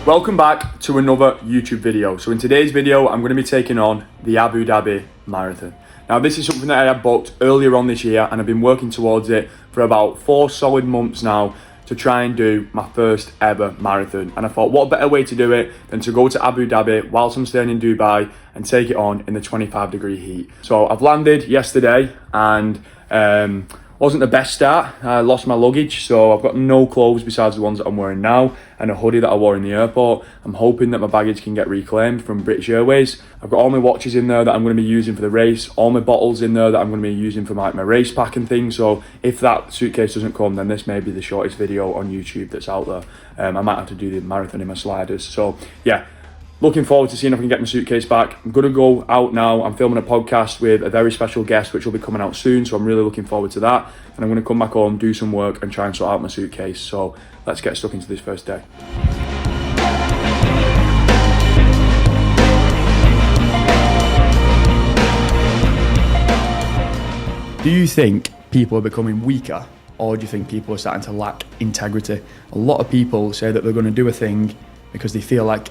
Welcome back to another YouTube video. So in today's video, I'm going to be taking on the Abu Dhabi Marathon. Now this is something that I had booked earlier on this year and I've been working towards it for about 4 solid months now to try and do my first ever marathon. And I thought, what better way to do it than to go to Abu Dhabi whilst I'm staying in Dubai and take it on in the 25-degree heat. So I've landed yesterday and wasn't the best start. I lost my luggage, so I've got no clothes besides the ones that I'm wearing now and a hoodie that I wore in the airport. I'm hoping that my baggage can get reclaimed from British Airways. I've got all my watches in there that I'm going to be using for the race, all my bottles in there that I'm going to be using for my race pack and things. So if that suitcase doesn't come, then this may be the shortest video on YouTube that's out there. I might have to do the marathon in my sliders. So yeah. Looking forward to seeing if I can get my suitcase back. I'm going to go out now. I'm filming a podcast with a very special guest, which will be coming out soon. So I'm really looking forward to that. And I'm going to come back home, do some work and try and sort out my suitcase. So let's get stuck into this first day. Do you think people are becoming weaker, or do you think people are starting to lack integrity? A lot of people say that they're going to do a thing because they feel like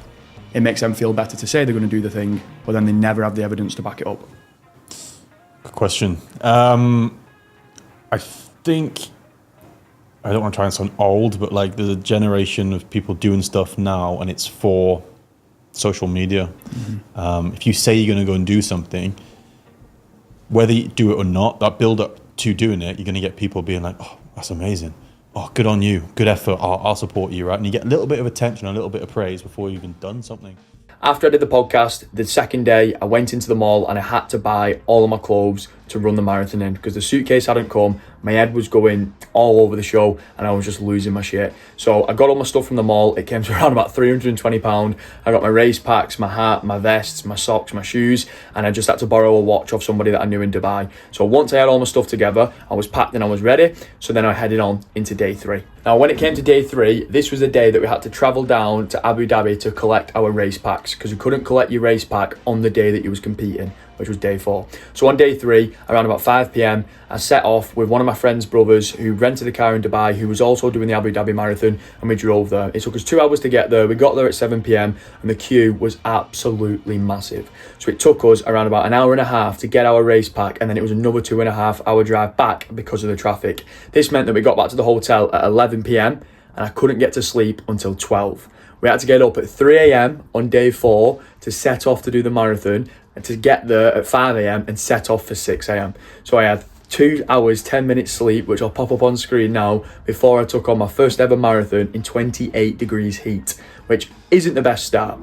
it makes them feel better to say they're going to do the thing, but then they never have the evidence to back it up. Good question. I think, I don't want to try and sound old, but like there's a generation of people doing stuff now and it's for social media. Mm-hmm. If you say you're going to go and do something, whether you do it or not, that build up to doing it, you're going to get people being like, oh, that's amazing. Oh, good on you, good effort, I'll support you, right? And you get a little bit of attention, a little bit of praise before you've even done something. After I did the podcast, the second day, I went into the mall and I had to buy all of my clothes to run the marathon in because the suitcase hadn't come. My head was going all over the show and I was just losing my shit. So I got all my stuff from the mall. It came to around about £320. I got my race packs, my hat, my vests, my socks, my shoes, and I just had to borrow a watch off somebody that I knew in Dubai. So once I had all my stuff together, I was packed and I was ready. So then I headed on into day 3. Now, when it came to day 3, this was the day that we had to travel down to Abu Dhabi to collect our race packs because you couldn't collect your race pack on the day that you was competing, which was day 4. So on day 3, around about 5 p.m, I set off with one of my friend's brothers who rented a car in Dubai, who was also doing the Abu Dhabi Marathon, and we drove there. It took us 2 hours to get there. We got there at 7 p.m, and the queue was absolutely massive. So it took us around about an hour and a half to get our race pack, and then it was another 2.5 hour drive back because of the traffic. This meant that we got back to the hotel at 11 p.m, and I couldn't get to sleep until 12. We had to get up at 3 a.m. on day 4 to set off to do the marathon, and to get there at 5 a.m. and set off for 6 a.m. So I had 2 hours, 10 minutes sleep, which I'll pop up on screen now, before I took on my first ever marathon in 28 degrees heat, which isn't the best start.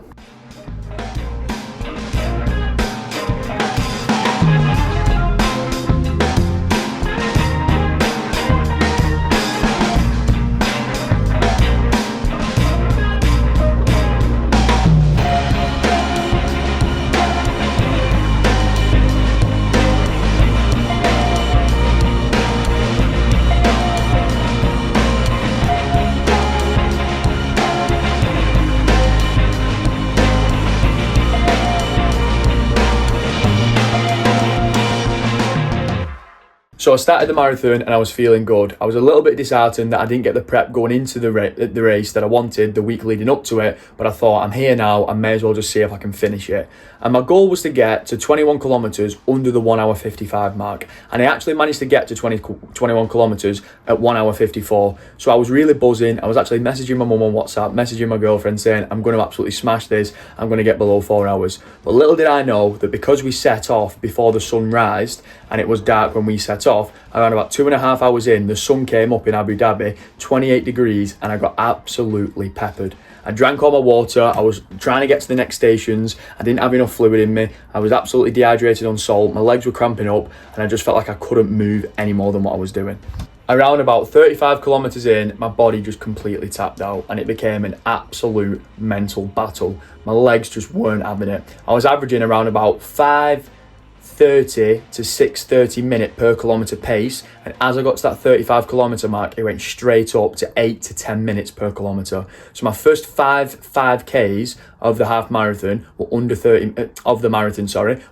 So I started the marathon and I was feeling good. I was a little bit disheartened that I didn't get the prep going into the race that I wanted the week leading up to it, but I thought, I'm here now, I may as well just see if I can finish it. And my goal was to get to 21 kilometers under the 1 hour 55 mark. And I actually managed to get to 21 kilometers at 1 hour 54. So I was really buzzing. I was actually messaging my mum on WhatsApp, messaging my girlfriend saying, I'm going to absolutely smash this. I'm going to get below 4 hours. But little did I know that because we set off before the sun rised and it was dark when we set off, around about 2.5 hours in, the sun came up in Abu Dhabi, 28 degrees, and I got absolutely peppered. I drank all my water. I was trying to get to the next stations. I didn't have enough fluid in me. I was absolutely dehydrated on salt. My legs were cramping up and I just felt like I couldn't move any more than what I was doing. Around about 35 kilometers in, my body just completely tapped out and it became an absolute mental battle. My legs just weren't having it. I was averaging around about 5:30 to 6:30 minute per kilometer pace, and as I got to that 35 kilometer mark, it went straight up to 8 to 10 minutes per kilometer. So my first 5Ks of the half marathon were under 30 of the marathon,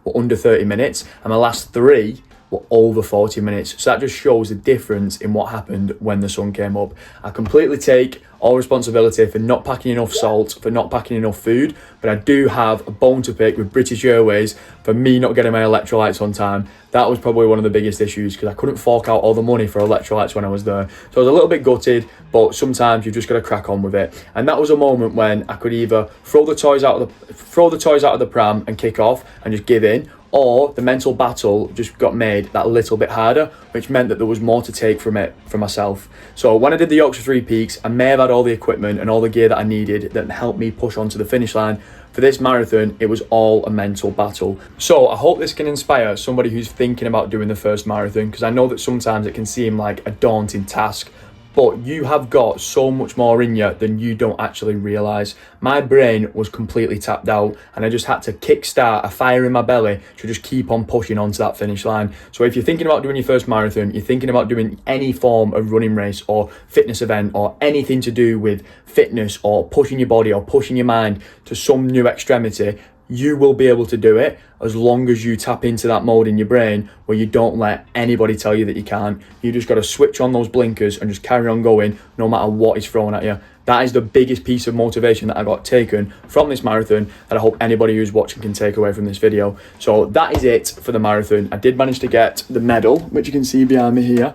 were under 30 minutes, and my last 3 were over 40 minutes. So that just shows the difference in what happened when the sun came up. I completely take all responsibility for not packing enough salt, for not packing enough food, but I do have a bone to pick with British Airways for me not getting my electrolytes on time. That was probably one of the biggest issues, because I couldn't fork out all the money for electrolytes when I was there. So I was a little bit gutted, but sometimes you've just got to crack on with it. And that was a moment when I could either throw the toys out of the pram and kick off and just give in, or the mental battle just got made that little bit harder, which meant that there was more to take from it for myself. So when I did the Yorkshire Three Peaks, I may have had all the equipment and all the gear that I needed that helped me push on to the finish line. For this marathon, it was all a mental battle. So I hope this can inspire somebody who's thinking about doing the first marathon, because I know that sometimes it can seem like a daunting task, but you have got so much more in you than you don't actually realise. My brain was completely tapped out, and I just had to kickstart a fire in my belly to just keep on pushing on to that finish line. So if you're thinking about doing your first marathon, you're thinking about doing any form of running race or fitness event or anything to do with fitness or pushing your body or pushing your mind to some new extremity, you will be able to do it as long as you tap into that mode in your brain where you don't let anybody tell you that you can't. You just got to switch on those blinkers and just carry on going no matter what is thrown at you. That is the biggest piece of motivation that I got taken from this marathon that I hope anybody who's watching can take away from this video. So that is it for the marathon. I did manage to get the medal, which you can see behind me here,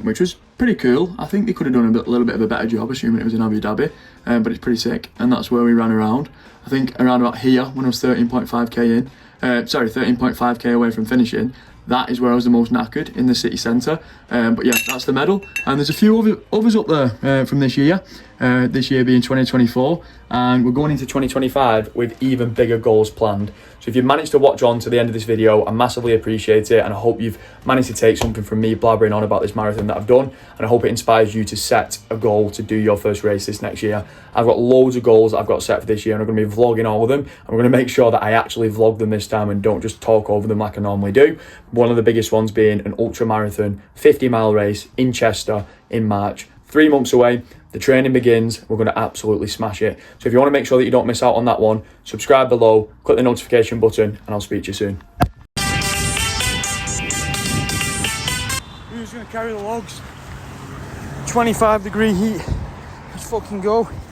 which was pretty cool. I think they could have done a little bit of a better job, assuming it was in Abu Dhabi, but it's pretty sick. And that's where we ran around. I think around about here, when I was 13.5k in, 13.5k away from finishing, that is where I was the most knackered, in the city centre. But yeah, that's the medal. And there's a few others up there from this year being 2024. And we're going into 2025 with even bigger goals planned. So if you've managed to watch on to the end of this video, I massively appreciate it. And I hope you've managed to take something from me blabbering on about this marathon that I've done. And I hope it inspires you to set a goal to do your first race this next year. I've got loads of goals that I've got set for this year, and I'm going to be vlogging all of them. And we're going to make sure that I actually vlog them this time and don't just talk over them like I normally do. One of the biggest ones being an ultra marathon 50-mile race in Chester in March. 3 months away. The training begins. We're going to absolutely smash it. So if you want to make sure that you don't miss out on that one, subscribe below, click the notification button, and I'll speak to you soon. Who's going to carry the logs? 25-degree heat. Let's fucking go.